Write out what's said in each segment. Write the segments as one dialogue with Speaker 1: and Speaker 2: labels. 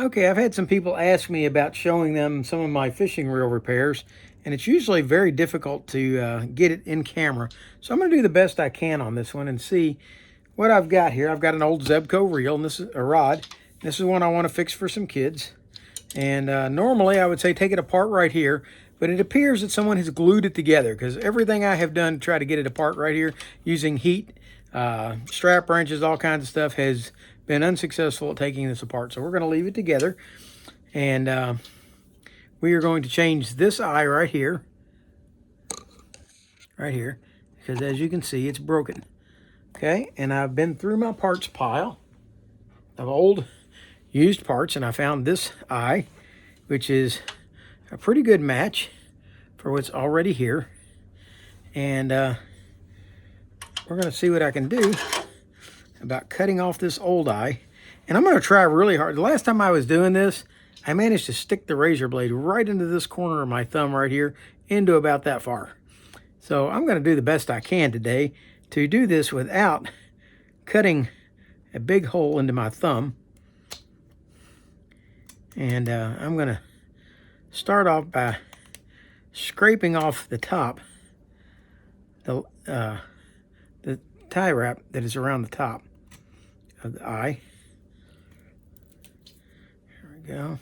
Speaker 1: Okay, I've had some people ask me about showing them some of my fishing reel repairs, and it's usually very difficult to get it in camera. So I'm going to do the best I can on this one and see what I've got here. I've got an old Zebco reel, and this is a rod. This is one I want to fix for some kids. And normally I would say take it apart right here, but it appears that someone has glued it together, because everything I have done to try to get it apart right here using heat, strap wrenches, all kinds of stuff, has been unsuccessful at taking this apart. So we're going to leave it together, and we are going to change this eye right here, because as you can see, it's broken. Okay, and I've been through my parts pile of old used parts, and I found this eye, which is a pretty good match for what's already here. And we're going to see what I can do about cutting off this old eye. And I'm going to try really hard. The last time I was doing this, I managed to stick the razor blade right into this corner of my thumb right here, into about that far. So I'm going to do the best I can today to do this without cutting a big hole into my thumb. And I'm going to start off by scraping off the top, the tie wrap that is around the top of the eye. There we go.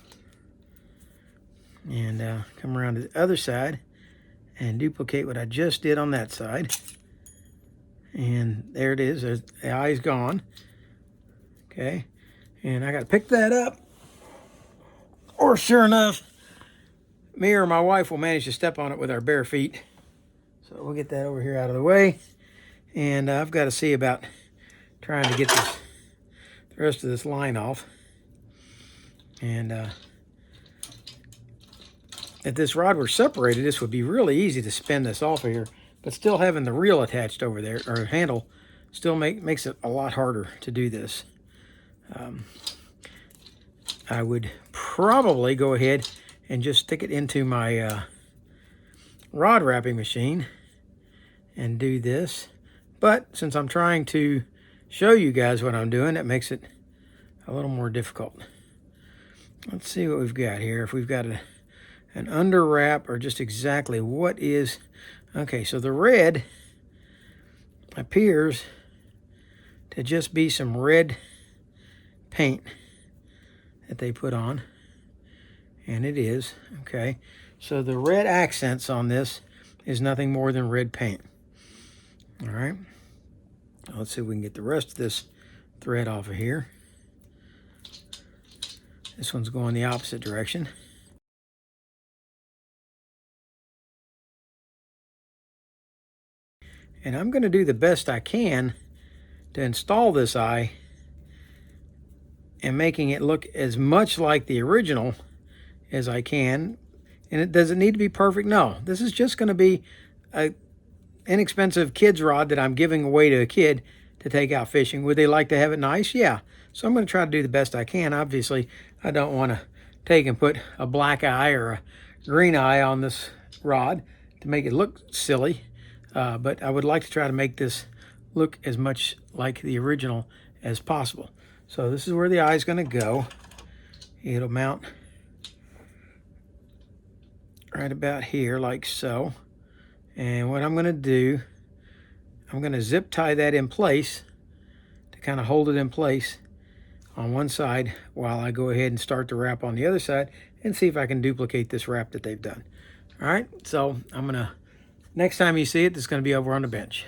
Speaker 1: And come around to the other side and duplicate what I just did on that side. And there it is. The eye's gone. Okay. And I got to pick that up, or sure enough, me or my wife will manage to step on it with our bare feet. So we'll get that over here out of the way. And I've got to see about trying to get the rest of this line off. And if this rod were separated, this would be really easy to spin this off of here. But still having the reel attached over there, or handle, still makes it a lot harder to do this. I would probably go ahead and just stick it into my rod wrapping machine and do this. But since I'm trying to show you guys what I'm doing, that makes it a little more difficult. Let's see what we've got here. If we've got an under wrap, or just exactly what is... Okay, so the red appears to just be some red paint that they put on. And it is. Okay, so the red accents on this is nothing more than red paint. All right, let's see if we can get the rest of this thread off of here. This one's going the opposite direction. And I'm going to do the best I can to install this eye and making it look as much like the original as I can. And it doesn't need to be perfect. No, this is just going to be an inexpensive kid's rod that I'm giving away to a kid to take out fishing. Would they like to have it nice? Yeah. So I'm going to try to do the best I can. Obviously, I don't want to take and put a black eye or a green eye on this rod to make it look silly. But I would like to try to make this look as much like the original as possible. So this is where the eye is going to go. It'll mount right about here, like so. And what I'm going to do, I'm going to zip tie that in place to kind of hold it in place on one side while I go ahead and start the wrap on the other side and see if I can duplicate this wrap that they've done. All right, so I'm going to... Next time you see it, it's going to be over on the bench.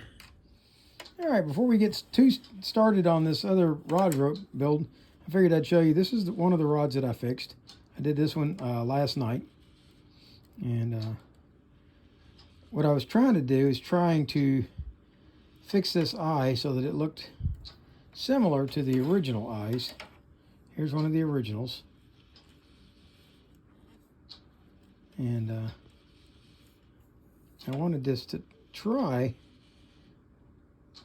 Speaker 1: All right, before we get too started on this other rod build, I figured I'd show you. This is one of the rods that I fixed. I did this one last night. And what I was trying to do is trying to fix this eye so that it looked similar to the original eyes. Here's one of the originals. And I wanted this to try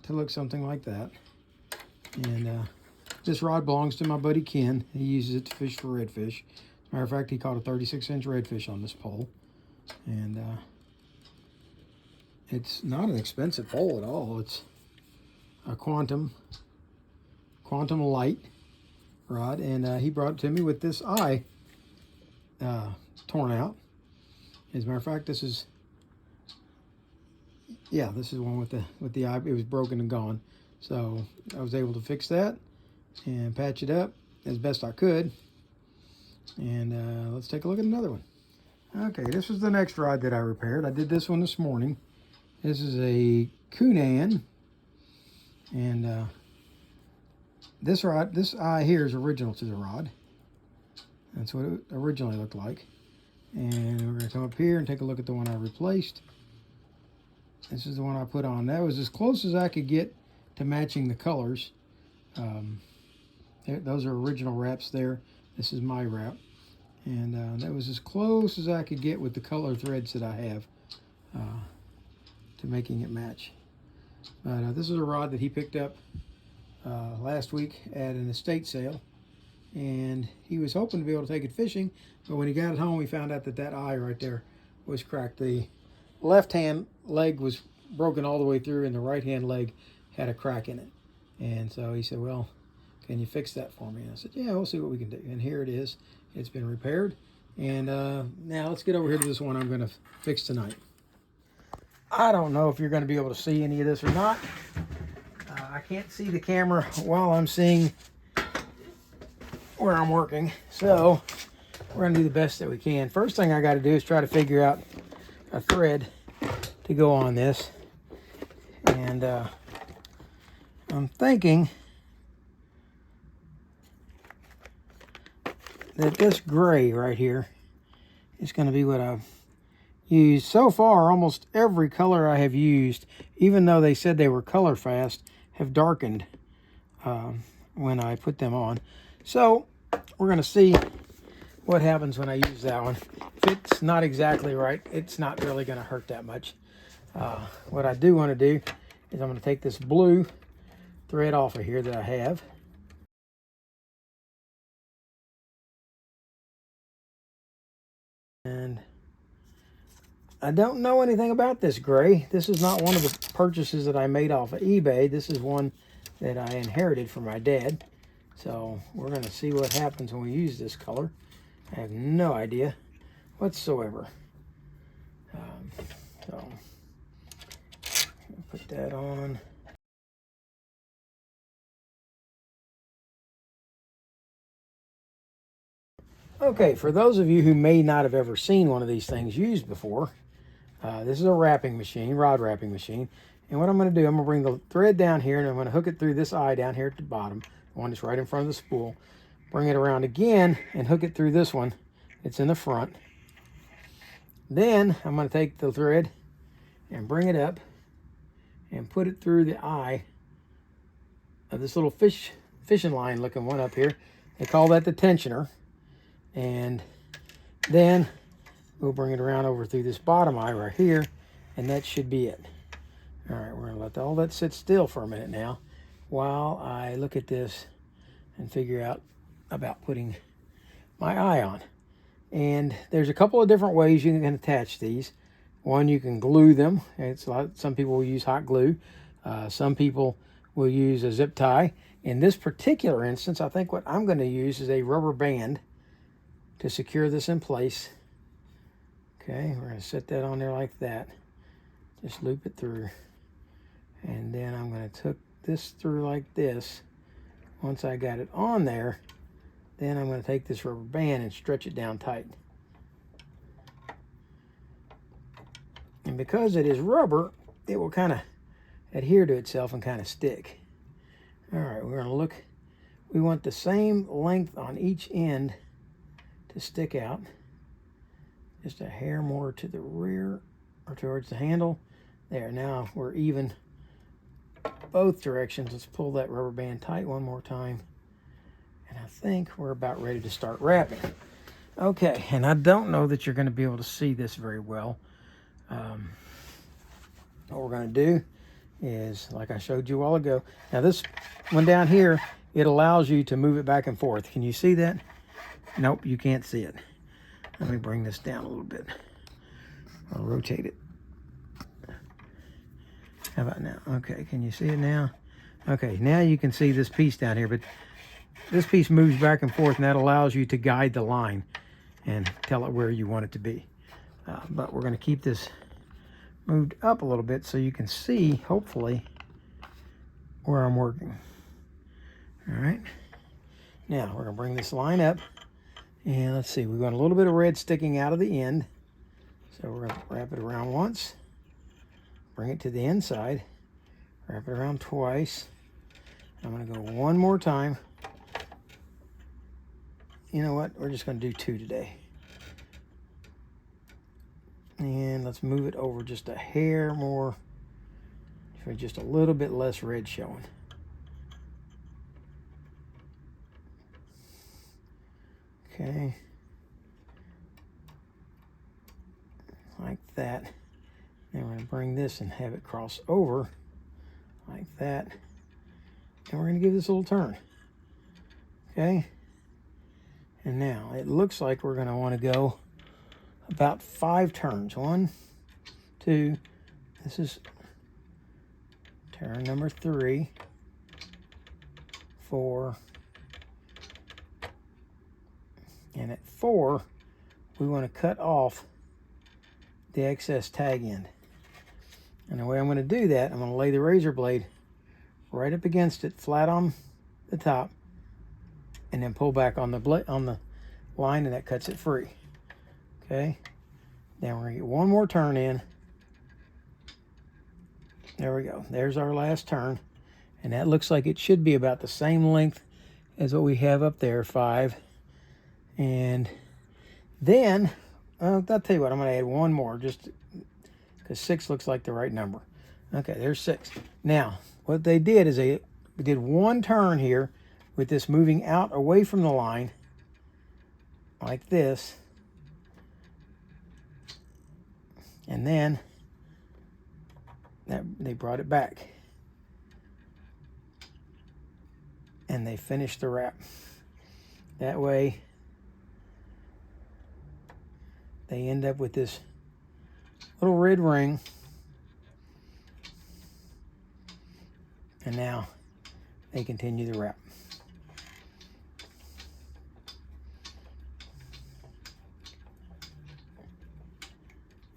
Speaker 1: to look something like that. And this rod belongs to my buddy Ken. He uses it to fish for redfish. As a matter of fact, he caught a 36-inch redfish on this pole. And it's not an expensive pole at all. It's a quantum light. rod, and he brought it to me with this eye torn out. As a matter of fact, this is, yeah, this is one with the eye. It was broken and gone. So I was able to fix that and patch it up as best I could. And let's take a look at another one. Okay, this was the next rod that I repaired. I did this one this morning. This is a Kunan, and this eye here is original to the rod. That's what it originally looked like. And we're going to come up here and take a look at the one I replaced. This is the one I put on. That was as close as I could get to matching the colors. Those are original wraps there. This is my wrap. And that was as close as I could get with the color threads that I have to making it match. But this is a rod that he picked up last week at an estate sale. And he was hoping to be able to take it fishing, but when he got it home, he found out that that eye right there was cracked. The left-hand leg was broken all the way through, and the right-hand leg had a crack in it. And so he said, well, can you fix that for me? And I said, yeah, we'll see what we can do. And here it is. It's been repaired. And now let's get over here to this one I'm going to fix tonight. I don't know if you're going to be able to see any of this or not. I can't see the camera while I'm seeing where I'm working, so we're gonna do the best that we can. First thing I got to do is try to figure out a thread to go on this, and I'm thinking that this gray right here is going to be what I've used so far. Almost every color I have used, even though they said they were color fast, have darkened when I put them on. So we're going to see what happens when I use that one. If it's not exactly right, it's not really going to hurt that much. What I do want to do is I'm going to take this blue thread off of here that I have. And I don't know anything about this gray. This is not one of the purchases that I made off of eBay. This is one that I inherited from my dad. So we're going to see what happens when we use this color. I have no idea whatsoever. So put that on. Okay, for those of you who may not have ever seen one of these things used before, this is a wrapping machine, rod wrapping machine. And what I'm going to do, I'm going to bring the thread down here, and I'm going to hook it through this eye down here at the bottom, the one that's right in front of the spool. Bring it around again and hook it through this one. It's in the front. Then I'm going to take the thread and bring it up and put it through the eye of this little fishing line looking one up here. They call that the tensioner. And then we'll bring it around over through this bottom eye right here, and that should be it. All right, we're going to let all that sit still for a minute now while I look at this and figure out about putting my eye on. And there's a couple of different ways you can attach these. One, you can glue them. Some people will use hot glue. Some people will use a zip tie. In this particular instance, I think what I'm going to use is a rubber band to secure this in place. Okay, we're going to set that on there like that. Just loop it through. And then I'm going to tuck this through like this. Once I got it on there, then I'm going to take this rubber band and stretch it down tight. And because it is rubber, it will kind of adhere to itself and kind of stick. All right, we're going to look. We want the same length on each end to stick out. Just a hair more to the rear or towards the handle. There, now we're even both directions. Let's pull that rubber band tight one more time. And I think we're about ready to start wrapping. Okay, and I don't know that you're going to be able to see this very well. What we're going to do is, like I showed you a while ago, now this one down here, it allows you to move it back and forth. Can you see that? Nope, you can't see it. Let me bring this down a little bit. I'll rotate it. How about now? Okay, can you see it now? Okay, now you can see this piece down here, but this piece moves back and forth, and that allows you to guide the line and tell it where you want it to be. But we're going to keep this moved up a little bit so you can see, hopefully, where I'm working. All right. Now we're going to bring this line up, and let's see, we've got a little bit of red sticking out of the end. So we're going to wrap it around once, bring it to the inside, wrap it around twice. I'm going to go one more time. You know what? We're just going to do 2 today. And let's move it over just a hair more, for just a little bit less red showing. Okay. Like that. Then we're going to bring this and have it cross over like that. And we're going to give this a little turn. Okay. And now it looks like we're going to want to go about 5 turns. 1, 2, this is turn number 3, 4, and at 4, we want to cut off the excess tag end. And the way I'm going to do that, I'm going to lay the razor blade right up against it, flat on the top, and then pull back on the line, and that cuts it free. Okay, then we're going to get one more turn in. There we go. There's our last turn, and that looks like it should be about the same length as what we have up there, 5. And then I'll tell you what, I'm going to add one more just because 6 looks like the right number. Okay, there's 6. Now what they did is they did one turn here with this moving out away from the line like this, and then they brought it back and they finished the wrap. That way they end up with this little red ring, and now they continue the wrap.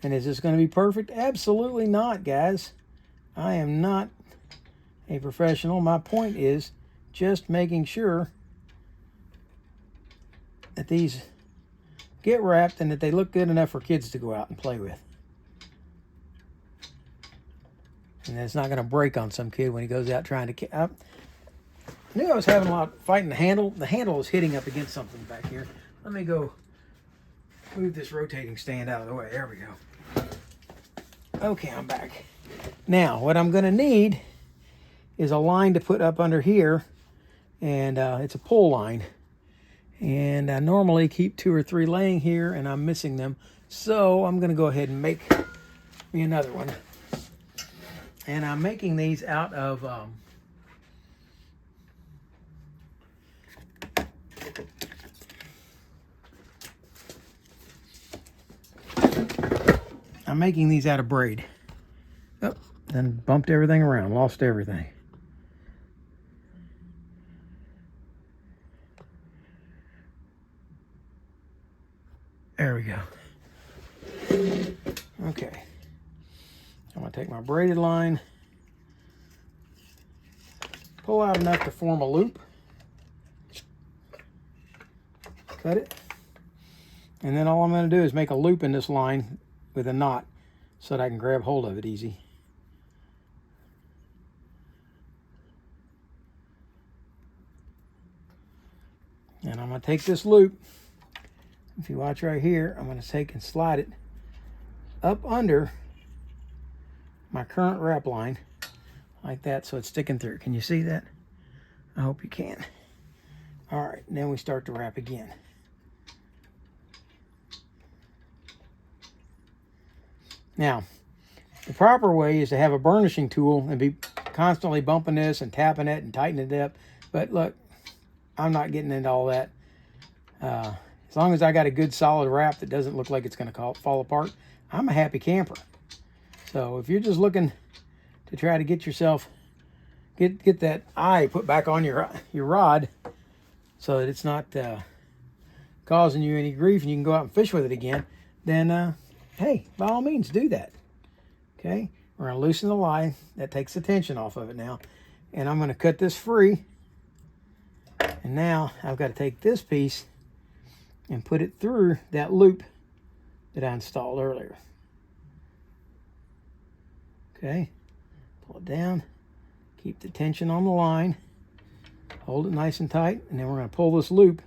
Speaker 1: And is this going to be perfect? Absolutely not, guys. I am not a professional. My point is just making sure that these get wrapped and that they look good enough for kids to go out and play with. And it's not going to break on some kid when he goes out trying to... I knew I was having a lot of fighting the handle. The handle is hitting up against something back here. Let me go move this rotating stand out of the way. There we go. Okay, I'm back. Now, what I'm going to need is a line to put up under here, and it's a pull line. And I normally keep 2 or 3 laying here, and I'm missing them. So I'm going to go ahead and make me another one. And I'm making these out of braid. Oh, then bumped everything around, lost everything. There we go. Okay. I'm going to take my braided line, pull out enough to form a loop, cut it, and then all I'm going to do is make a loop in this line with a knot so that I can grab hold of it easy. And I'm going to take this loop, if you watch right here, I'm going to take and slide it up under my current wrap line like that, so it's sticking through. Can you see that? I hope you can. All right, then we start to wrap again. Now, the proper way is to have a burnishing tool and be constantly bumping this and tapping it and tightening it up. But look, I'm not getting into all that. As long as I got a good solid wrap that doesn't look like it's going to fall apart, I'm a happy camper. So if you're just looking to try to get yourself, get that eye put back on your rod, so that it's not causing you any grief and you can go out and fish with it again, then hey, by all means do that. Okay, we're going to loosen the line. That takes the tension off of it now. And I'm going to cut this free. And now I've got to take this piece and put it through that loop that I installed earlier. Okay, pull it down, keep the tension on the line, hold it nice and tight, and then we're going to pull this loop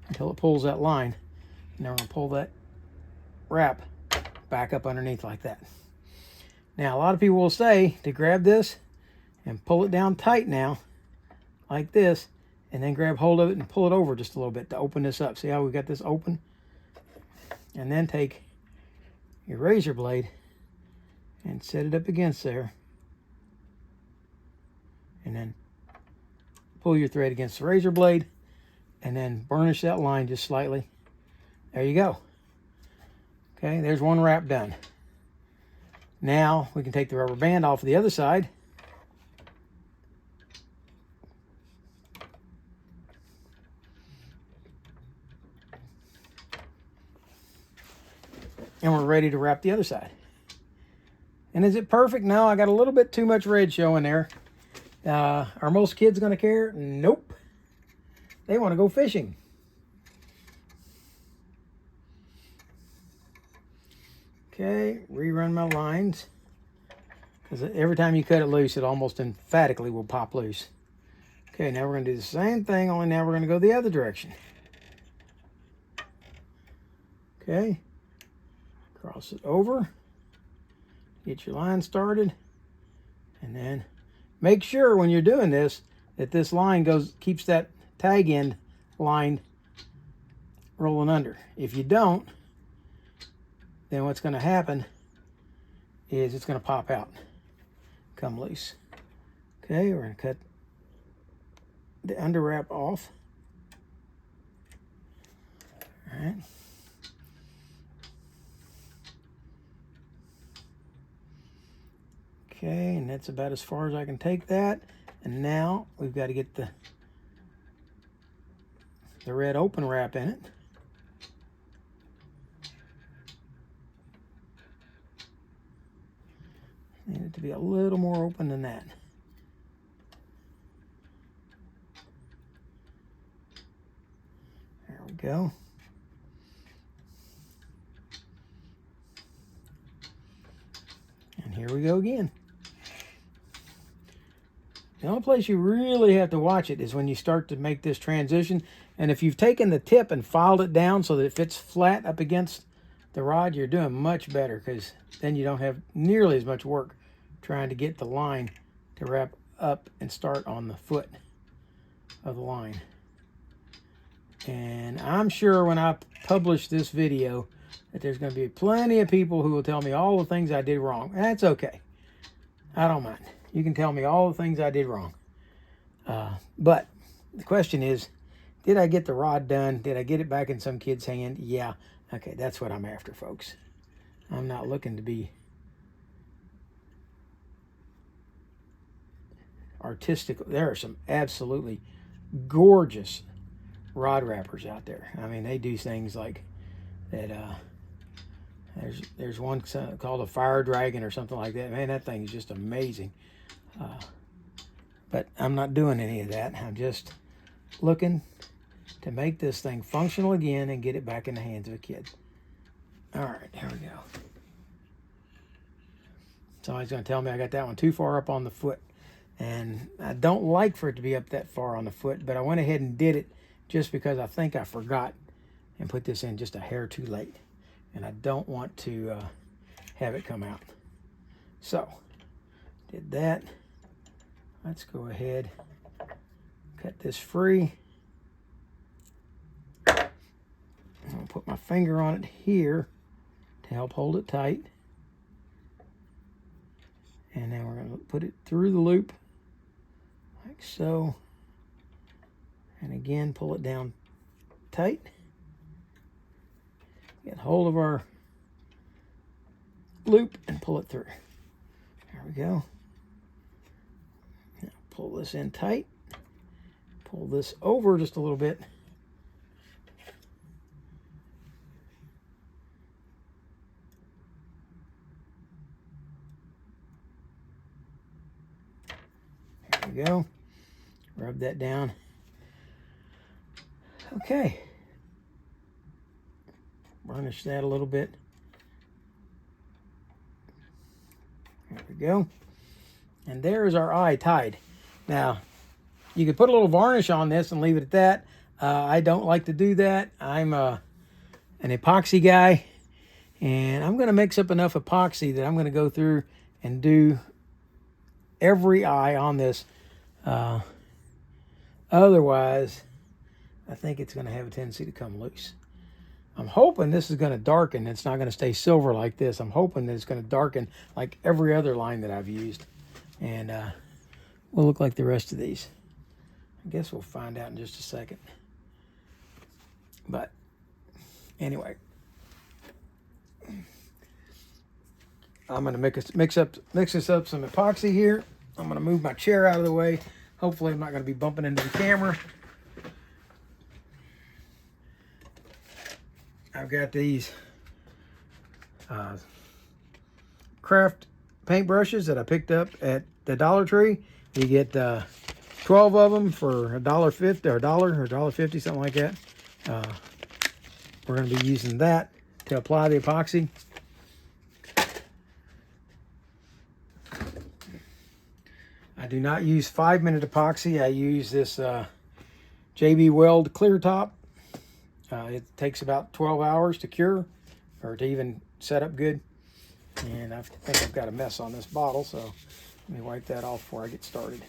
Speaker 1: until it pulls that line. And then we're going to pull that wrap back up underneath like that. Now, a lot of people will say to grab this and pull it down tight now, like this, and then grab hold of it and pull it over just a little bit to open this up. See how we got this open? And then take your razor blade and set it up against there. And then pull your thread against the razor blade and then burnish that line just slightly. There you go. Okay, there's one wrap done. Now we can take the rubber band off of the other side. And we're ready to wrap the other side. And is it perfect? No, I got a little bit too much red showing there. Are most kids going to care? Nope. They want to go fishing. Okay, rerun my lines. Because every time you cut it loose, it almost emphatically will pop loose. Okay, now we're going to do the same thing, only now we're going to go the other direction. Okay. Cross it over. Get your line started. And then make sure when you're doing this that this line keeps that tag end line rolling under. If you don't, then what's going to happen is it's going to pop out, come loose. Okay, we're going to cut the under wrap off. All right. Okay, and that's about as far as I can take that. And now we've got to get the red open wrap in it. Need it to be a little more open than that. There we go. And here we go again. The only place you really have to watch it is when you start to make this transition. And if you've taken the tip and filed it down so that it fits flat up against the rod, you're doing much better, because then you don't have nearly as much work trying to get the line to wrap up and start on the foot of the line. And I'm sure when I publish this video that there's going to be plenty of people who will tell me all the things I did wrong. That's okay. I don't mind. You can tell me all the things I did wrong. But the question is, did I get the rod done? Did I get it back in some kid's hand? Yeah. Okay, that's what I'm after, folks. I'm not looking to be artistic. There are some absolutely gorgeous rod wrappers out there. I mean, they do things like that. There's one called a Fire Dragon or something like that. Man, that thing is just amazing. But I'm not doing any of that. I'm just looking to make this thing functional again and get it back in the hands of a kid. All right, here we go. Somebody's going to tell me I got that one too far up on the foot. And I don't like for it to be up that far on the foot, but I went ahead and did it just because I think I forgot and put this in just a hair too late. And I don't want to have it come out. So, did that. Let's go ahead, cut this free. I'm going to put my finger on it here to help hold it tight. And then we're going to put it through the loop, like so. And again, pull it down tight. Get hold of our loop and pull it through. There we go. Now pull this in tight. Pull this over just a little bit. we go. Rub that down. Okay. Varnish that a little bit. There we go. And there's our eye tied. Now, you could put a little varnish on this and leave it at that. I don't like to do that. I'm an epoxy guy, and I'm going to mix up enough epoxy that I'm going to go through and do every eye on this. Otherwise, I think it's going to have a tendency to come loose. I'm hoping this is going to darken. It's not going to stay silver like this. I'm hoping that it's going to darken like every other line that I've used. And will look like the rest of these. I guess we'll find out in just a second. But anyway, I'm going to mix this up some epoxy here. I'm going to move my chair out of the way. Hopefully I'm not going to be bumping into the camera. I've got these craft paint brushes that I picked up at the Dollar Tree. You get 12 of them for $1.50 or $1.50, something like that. We're going to be using that to apply the epoxy. I do not use 5-minute epoxy. I use this JB Weld Clear Top. It takes about 12 hours to cure or to even set up good. And I think I've got a mess on this bottle, so let me wipe that off before I get started.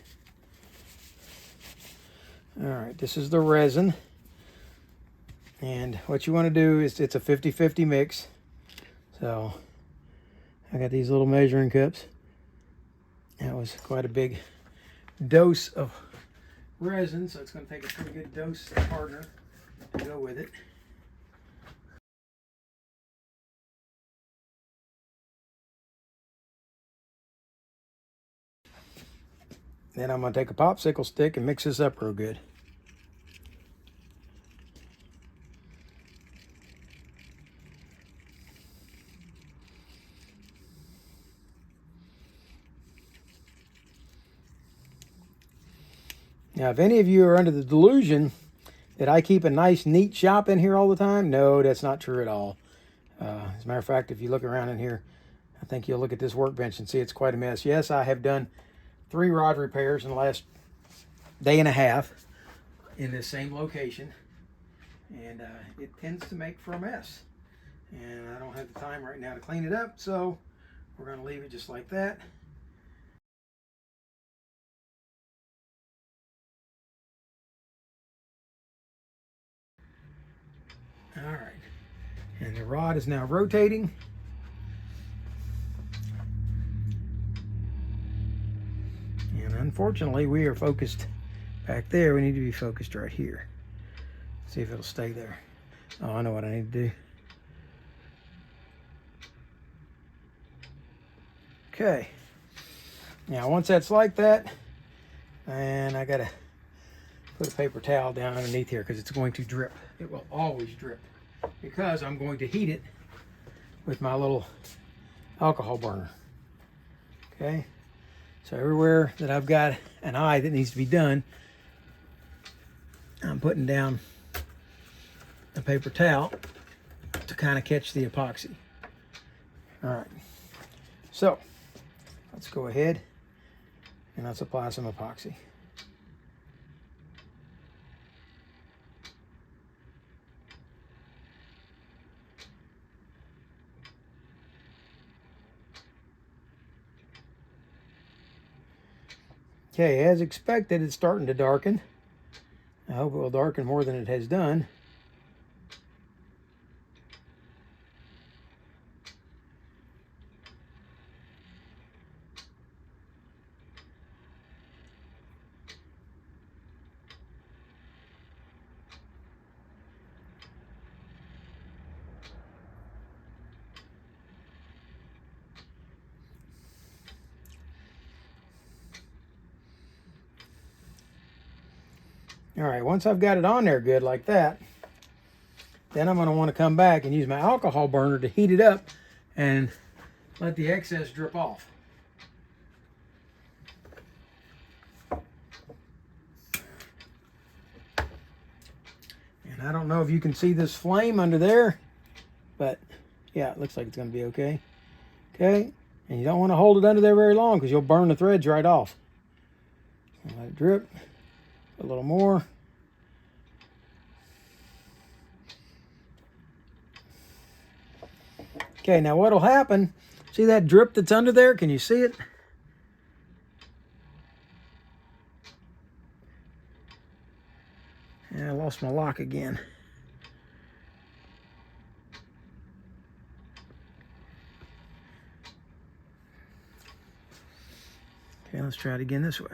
Speaker 1: All right, this is the resin. And what you want to do is, it's a 50-50 mix. So I got these little measuring cups. That was quite a big dose of resin, so it's going to take a pretty good dose of hardener to go with it. Then I'm going to take a popsicle stick and mix this up real good. Now, if any of you are under the delusion that I keep a nice, neat shop in here all the time, no, that's not true at all. As a matter of fact, if you look around in here, I think you'll look at this workbench and see it's quite a mess. Yes, I have done 3 rod repairs in the last day and a half in this same location, and it tends to make for a mess. And I don't have the time right now to clean it up, so we're going to leave it just like that. All right, and the rod is now rotating. And unfortunately, we are focused back there. We need to be focused right here. See if it'll stay there. Oh, I know what I need to do. Okay. Now, once that's like that, and I gotta put a paper towel down underneath here because it's going to drip. It will always drip because I'm going to heat it with my little alcohol burner. Okay. So everywhere that I've got an eye that needs to be done, I'm putting down a paper towel to kind of catch the epoxy. All right. So let's go ahead and let's apply some epoxy. Okay, as expected, it's starting to darken. I hope it will darken more than it has done. All right, once I've got it on there good like that, then I'm going to want to come back and use my alcohol burner to heat it up and let the excess drip off. I don't know if you can see this flame under there, but yeah, it looks like it's going to be okay. Okay, and you don't want to hold it under there very long because you'll burn the threads right off. Let it drip a little more. Okay, now what'll happen, see that drip that's under there? Can you see it? Yeah, I lost my lock again. Okay, let's try it again this way.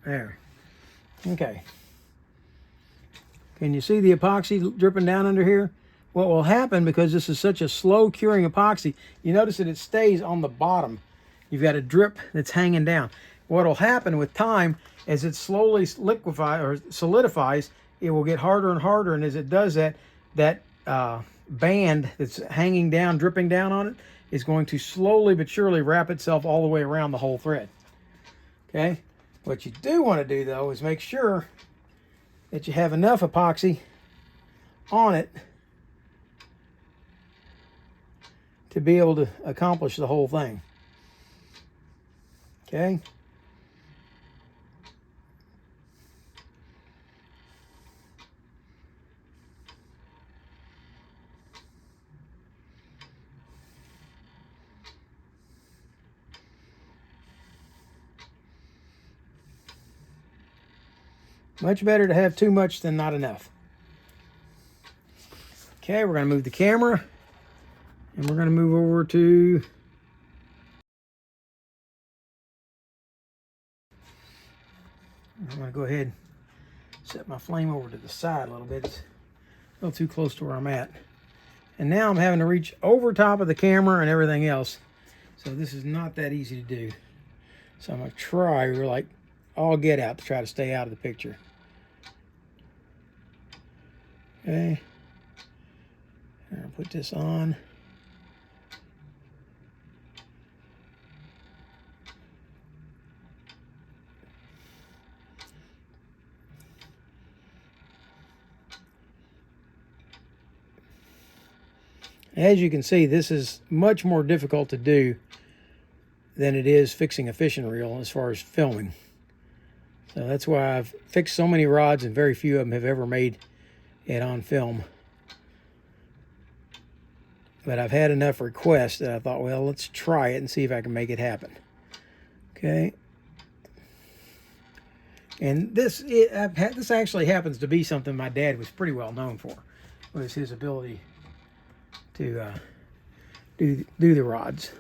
Speaker 1: There. Okay. Can you see the epoxy dripping down under here? What will happen, because this is such a slow curing epoxy, you notice that it stays on the bottom. You've got a drip that's hanging down. What will happen with time, as it slowly liquefies or solidifies, it will get harder and harder, and as it does that, that band that's hanging down, dripping down on it, is going to slowly but surely wrap itself all the way around the whole thread. Okay? What you do want to do, though, is make sure that you have enough epoxy on it to be able to accomplish the whole thing. Okay? Much better to have too much than not enough. Okay, we're going to move the camera, and we're going to move over to I'm going to go ahead and set my flame over to the side a little bit. It's a little too close to where I'm at. And now I'm having to reach over top of the camera and everything else. So this is not that easy to do. So I'm going to try, like, all get out to try to stay out of the picture. Okay. I'll put this on. As you can see, this is much more difficult to do than it is fixing a fishing reel as far as filming. So that's why I've fixed so many rods, and very few of them have ever made it on film. But I've had enough requests that I thought, well, let's try it and see if I can make it happen. Okay. And this actually happens to be something my dad was pretty well known for, was his ability to do the rods.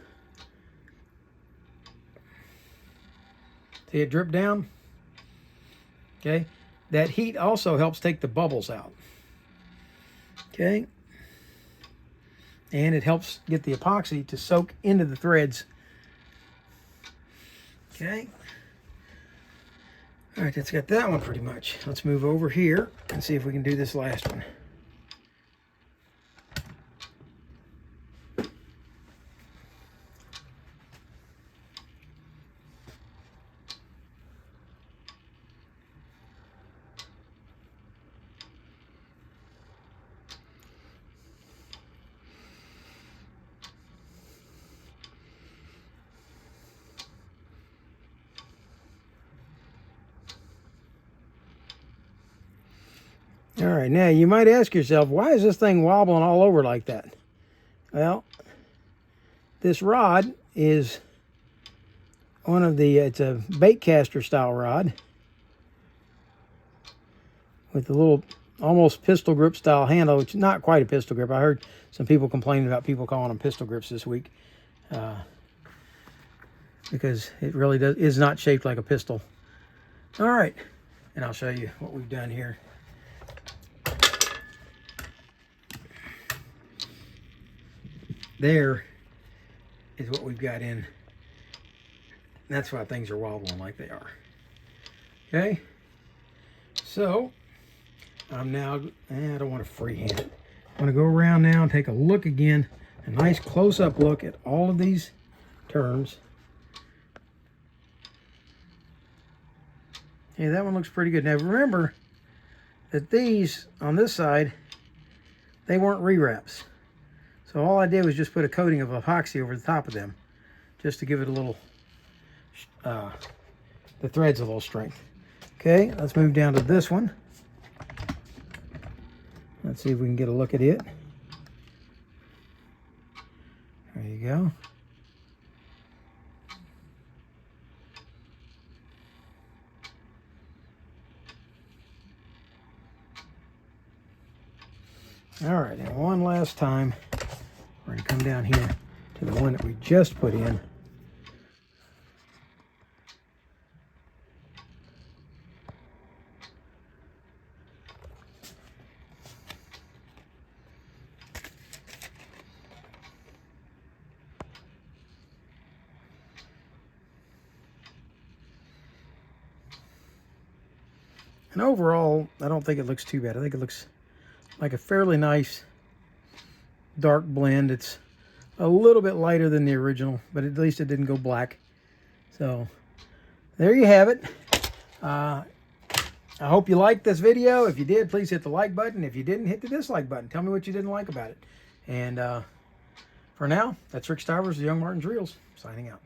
Speaker 1: See it drip down? Okay. That heat also helps take the bubbles out. Okay. And it helps get the epoxy to soak into the threads. Okay. All right, that's got that one pretty much. Let's move over here and see if we can do this last one. All right, now you might ask yourself, why is this thing wobbling all over like that? Well, this rod is one of the, it's a bait caster style rod with a little almost pistol grip style handle, which is not quite a pistol grip. I heard some people complaining about people calling them pistol grips this week because it really is not shaped like a pistol. All right, and I'll show you what we've done here. There is what we've got in. That's why things are wobbling like they are. Okay, so I'm now, I don't want to freehand it. I'm going to go around now and take a look again, a nice close-up look at all of these turns. Okay, that one looks pretty good. Now remember that these on this side, they weren't rewraps. So all I did was just put a coating of epoxy over the top of them, just to give it a little, the threads a little strength. Okay, let's move down to this one. Let's see if we can get a look at it. There you go. All right, and one last time, we're going to come down here to the one that we just put in. And overall, I don't think it looks too bad. I think it looks like a fairly nice dark blend. It's a little bit lighter than the original, but at least it didn't go black. So there you have it. I hope you liked this video. If you did, please hit the like button. If you didn't, hit the dislike button. Tell me what you didn't like about it. And for now, that's Rick Stivers of Young Martin's Reels, signing out.